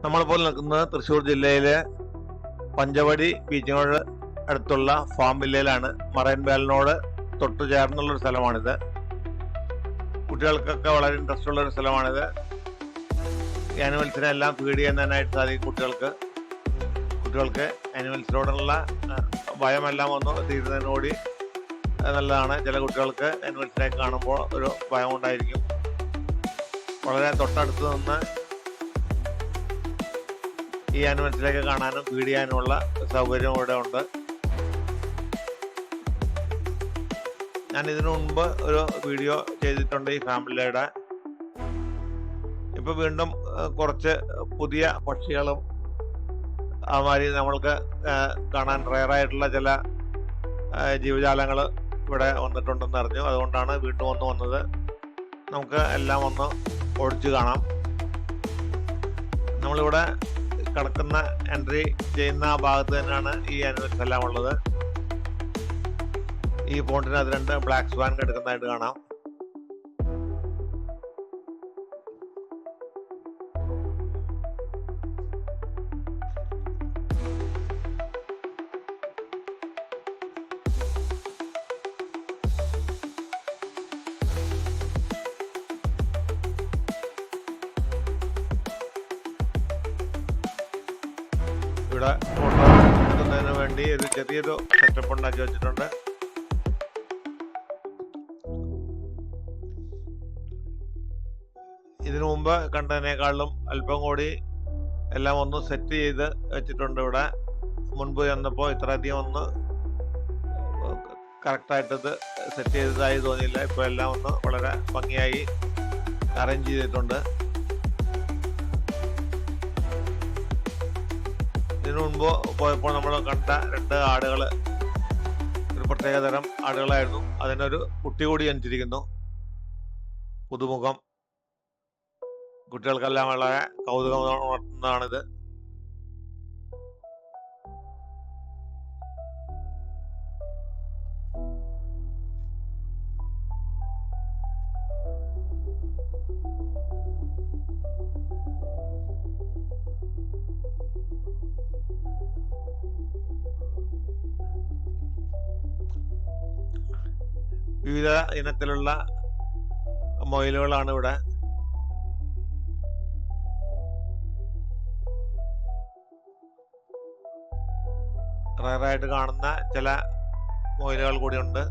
നമ്മളിപ്പോൾ നിൽക്കുന്നത് തൃശ്ശൂർ ജില്ലയിലെ പഞ്ചവടി ബീച്ചിനോട് അടുത്തുള്ള ഫാം വില്ലയിലാണ്. മറൈൻ വേലിനോട് തൊട്ടു ചേർന്നുള്ളൊരു സ്ഥലമാണിത്. കുട്ടികൾക്കൊക്കെ വളരെ ഇൻട്രസ്റ്റ് ഉള്ളൊരു സ്ഥലമാണിത്. ആനിമൽസിനെ എല്ലാം ഫീഡ് ചെയ്യുന്നതിനായിട്ട് സാധിക്കും. കുട്ടികൾക്ക് ആനിമൽസിനോടുള്ള ഭയമെല്ലാം ഒന്ന് തീരുന്നതിനോടി നല്ലതാണ്. ചില കുട്ടികൾക്ക് ആനിമൽസിനെ കാണുമ്പോൾ ഒരു ഭയം ഉണ്ടായിരിക്കും. വളരെ തൊട്ടടുത്ത് നിന്ന് ഈ ആനിമൽസിലേക്ക് കാണാനും ഫീഡ് ചെയ്യാനുമുള്ള സൗകര്യം ഇവിടെ ഉണ്ട്. ഞാൻ ഇതിനു മുൻപ് ഒരു വീഡിയോ ചെയ്തിട്ടുണ്ട് ഈ ഫാമിലിയുടെ. ഇപ്പൊ വീണ്ടും കുറച്ച് പുതിയ പക്ഷികളും അതുമാതിരി നമ്മൾക്ക് കാണാൻ റയറായിട്ടുള്ള ചില ജീവജാലങ്ങൾ ഇവിടെ വന്നിട്ടുണ്ടെന്ന് അറിഞ്ഞു. അതുകൊണ്ടാണ് വീണ്ടും വന്നത്. നമുക്ക് എല്ലാം ഒന്ന് ഓടിച്ചു കാണാം. നമ്മളിവിടെ കിടക്കുന്ന എൻട്രി ചെയ്യുന്ന ആ ഭാഗത്ത് തന്നെയാണ് ഈ ആനിമൽസ് എല്ലാം ഉള്ളത്. ഈ പോണ്ടിനകത്ത് 2 ബ്ലാക്ക് സ്വാൻ കിടക്കുന്നതായിട്ട് കാണാം. ഇവിടെ ഫോട്ടോ എടുക്കുന്നതിന് വേണ്ടി ഒരു ചെറിയൊരു സെറ്റപ്പ് ഉണ്ടാക്കി വെച്ചിട്ടുണ്ട്. ഇതിനു മുമ്പ് കണ്ടതിനേക്കാളും അല്പം കൂടി എല്ലാം ഒന്ന് സെറ്റ് ചെയ്ത് വെച്ചിട്ടുണ്ട്. ഇവിടെ മുൻപ് ചെന്നപ്പോൾ ഇത്രയധികം ഒന്ന് കറക്റ്റായിട്ടത് സെറ്റ് ചെയ്തതായി തോന്നിയില്ല. ഇപ്പോൾ എല്ലാം ഒന്ന് വളരെ ഭംഗിയായി അറേഞ്ച് ചെയ്തിട്ടുണ്ട്. ഇതിനു മുൻപ് പോയപ്പോൾ നമ്മൾ കണ്ട 2 ആടുകൾ ഒരു പ്രത്യേകതരം ആടുകളായിരുന്നു. അതിനൊരു കുട്ടി കൂടി ജനിച്ചിരിക്കുന്നു. പുതുമുഖം. കുട്ടികൾക്കെല്ലാം വളരെ കൗതുകം ഉണർത്തുന്നതാണിത്. വിവിധ ഇനത്തിലുള്ള മൊയിലുകളാണ് ഇവിടെ. റയറായിട്ട് കാണുന്ന ചില മൊയിലുകൾ കൂടിയുണ്ട്.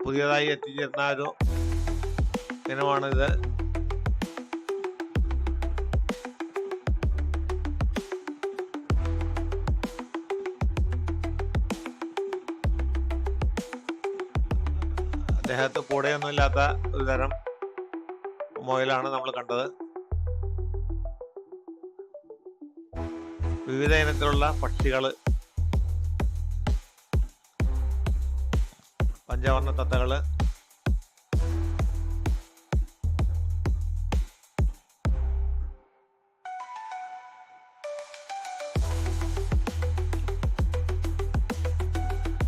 പുതിയതായി എത്തിച്ചേർന്ന ഒരു ഇനമാണിത്. ദേഹത്ത് കൂടെയൊന്നും ഇല്ലാത്ത ഒരു തരം മൊയിലാണ് നമ്മൾ കണ്ടത്. വിവിധ ഇനത്തിലുള്ള പക്ഷികള്, പഞ്ചവർണ്ണ തത്തകള്,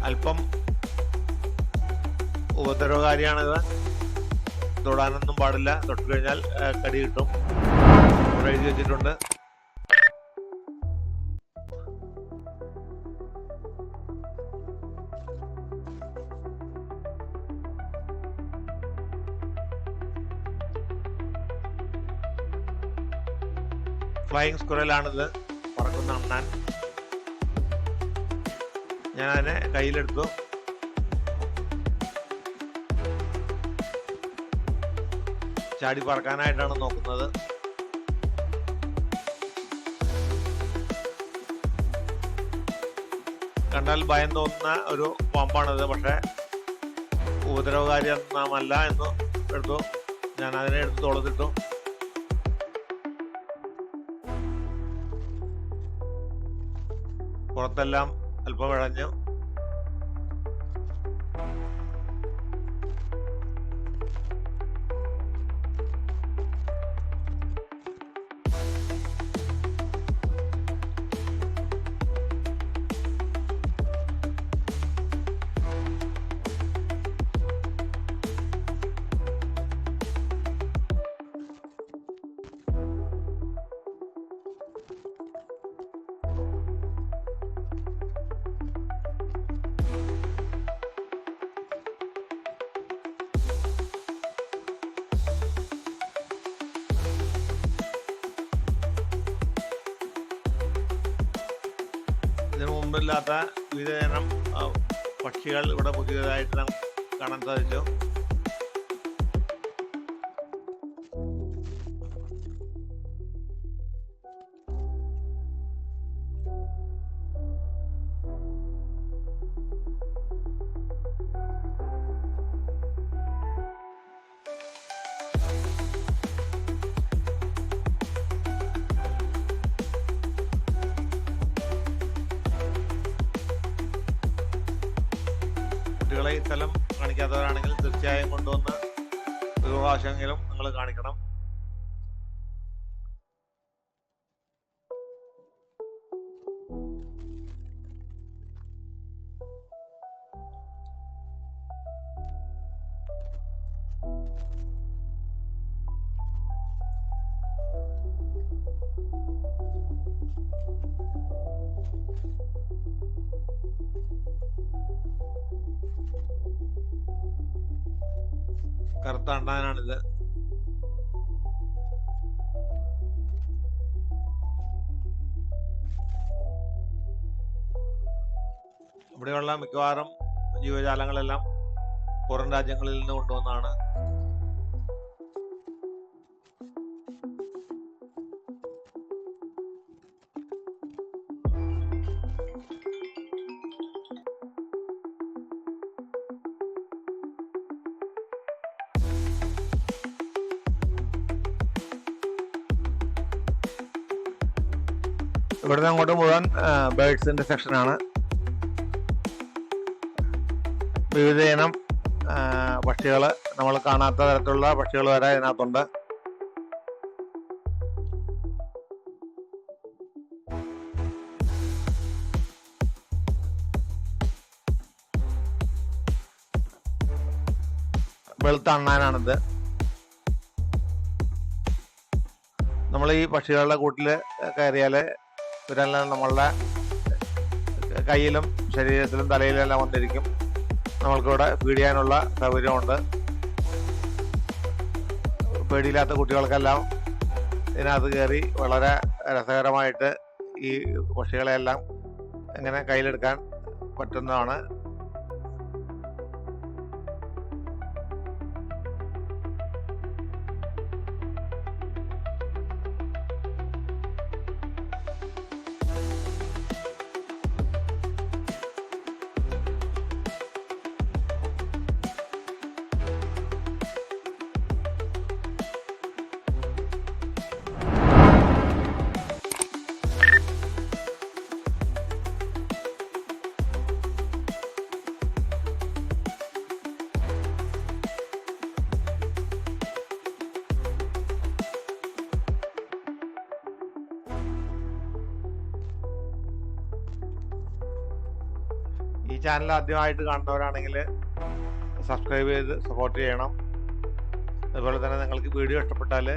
അല്പം ഉപദ്രവകാരിയാണിത്. തൊടാനൊന്നും പാടില്ല. തൊട്ട് കഴിഞ്ഞാൽ കടി കിട്ടും. ഇവിടെ എഴുതി വെച്ചിട്ടുണ്ട്. ഫ്ലൈയിങ് സ്ക്വറലാണിത്, പറക്കുന്ന അണ്ണാൻ. ഞാൻ അതിനെ കയ്യിലെടുത്തു. ചാടി പറക്കാനായിട്ടാണ് നോക്കുന്നത്. കണ്ടാൽ ഭയം തോന്നുന്ന ഒരു പാമ്പാണിത്. പക്ഷെ ഉപദ്രവകാരി ഒന്നുമല്ല എന്ന് എടുത്തു. ഞാൻ അതിനെ എടുത്ത് തോളത്തിട്ടു. പുറത്തെല്ലാം അല്പം ഇഴഞ്ഞു. ഇതിനു മുമ്പില്ലാത്ത വിവിധതരം പക്ഷികൾ ഇവിടെ പുതിയതായിട്ട് നമുക്ക് കാണാൻ സാധിച്ചു. കുട്ടികളെ ഈ സ്ഥലം കാണിക്കാത്തവരാണെങ്കിൽ തീർച്ചയായും കൊണ്ടുവന്ന് ഒരു പ്രാവശ്യമെങ്കിലും നിങ്ങൾ കാണിക്കണം. കറുത്ത അണ്ണാനാണിത്. ഇവിടെയുള്ള മിക്കവാറും ജീവജാലങ്ങളെല്ലാം പുറം രാജ്യങ്ങളിൽ നിന്ന് കൊണ്ടുവന്നാണ്. ഇവിടുന്ന് അങ്ങോട്ട് മുഴുവൻ ബേഡ്സിന്റെ സെക്ഷനാണ്. വിവിധ ഇനം പക്ഷികൾ, നമ്മൾ കാണാത്ത തരത്തിലുള്ള പക്ഷികൾ വരെ ഇതിനകത്തുണ്ട്. വെളുത്ത അണ്ണാനാണിത്. നമ്മൾ ഈ പക്ഷികളുടെ കൂട്ടിൽ കയറിയാൽ ഇവരെല്ലാം നമ്മളുടെ കയ്യിലും ശരീരത്തിലും തലയിലും എല്ലാം വന്നിരിക്കും. നമ്മൾക്കിവിടെ ഫീഡ് ചെയ്യാനുള്ള സൗകര്യമുണ്ട്. പേടിയില്ലാത്ത കുട്ടികൾക്കെല്ലാം ഇതിനകത്ത് കയറി വളരെ രസകരമായിട്ട് ഈ പക്ഷികളെല്ലാം ഇങ്ങനെ കയ്യിലെടുക്കാൻ പറ്റുന്നതാണ്. ഈ ചാനൽ ആദ്യമായിട്ട് കാണുന്നവരാണെങ്കിൽ സബ്സ്ക്രൈബ് ചെയ്ത് സപ്പോർട്ട് ചെയ്യണം. അതുപോലെ തന്നെ നിങ്ങൾക്ക് വീഡിയോ ഇഷ്ടപ്പെട്ടാൽ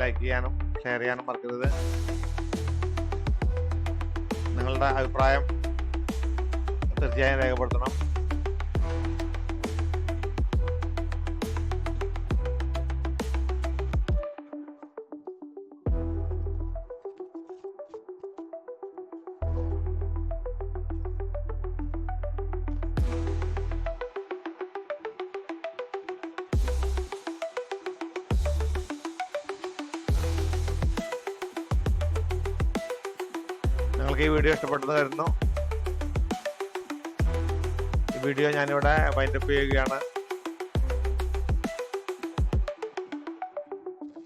ലൈക്ക് ചെയ്യാനും ഷെയർ ചെയ്യാനും മറക്കരുത്. നിങ്ങളുടെ അഭിപ്രായം തീർച്ചയായും രേഖപ്പെടുത്തണം. നിങ്ങൾക്ക് ഈ വീഡിയോ ഇഷ്ടപ്പെട്ടെന്ന് കരുതുന്നു. ഈ വീഡിയോ ഞാനിവിടെ വൈൻഡപ്പ് ചെയ്യുകയാണ്.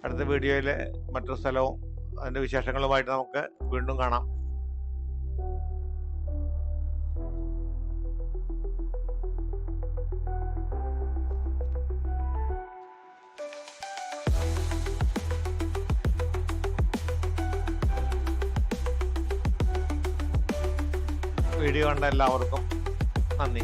അടുത്ത വീഡിയോയിൽ മറ്റൊരു സ്ഥലവും അതിൻ്റെ വിശേഷങ്ങളുമായിട്ട് നമുക്ക് വീണ്ടും കാണാം. വീഡിയോ കണ്ട എല്ലാവർക്കും നന്ദി.